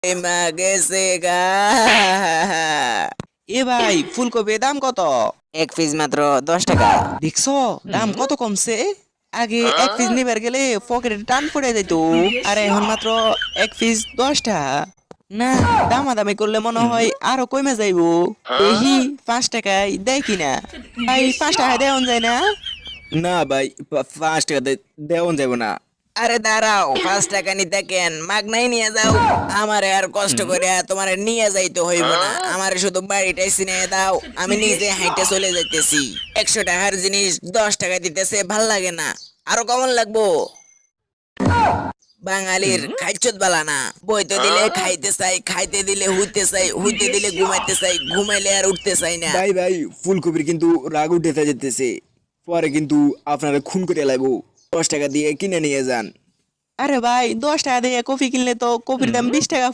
মা গেছে গা। এ ভাই ফুলকপির দাম কত? এক পিস মাত্র 10 টাকা। দেখছো দাম কত কমছে। আগে এক পিস নিবার গেলে পকেটে টান পড়ে যেত, আর এখন মাত্র এক পিস 10 টাকা। না, দামাদামি করলে মনে হয় আরো কমে যাইবো। দেখি 5 টাকায় দেয় কিনা। ভাই 5 টাকায় দেওয়া যায় না? না ভাই, 5 টাকা দেওয়া যাবে না। আরে দাঁড়াও, 5 টাকা নিতে কেন, মাগনাই নিয়ে যাও। আমারে আর কষ্ট করে তোমার নিয়ে যাইতে হইব না, আমারে শুধু বাড়িটাই চিনে দাও, আমি নিজে হাইটে চলে যাইতেছি। 100 টাকার জিনিস 10 টাকা দিতেছে, ভাল লাগে না, আরো কমন লাগবো। বাঙালির খাইচত বালা না, বইতে দিলে খাইতে চাই, খাইতে দিলে হইতে চাই, হইতে দিলে ঘুমাইতে চাই, ঘুমাইলে আর উঠতে চাই না। ভাই ভাই, ফুলকপির কিন্তু রাগ উঠে যেতেছে, পরে কিন্তু আপনারা খুন করে লাগবো। 10 টাকা দিয়ে কিনে নিয়ে যান। আরে ভাই 10 টাকা দিয়ে কফি কিনলে তো কফির দাম 20 টাকা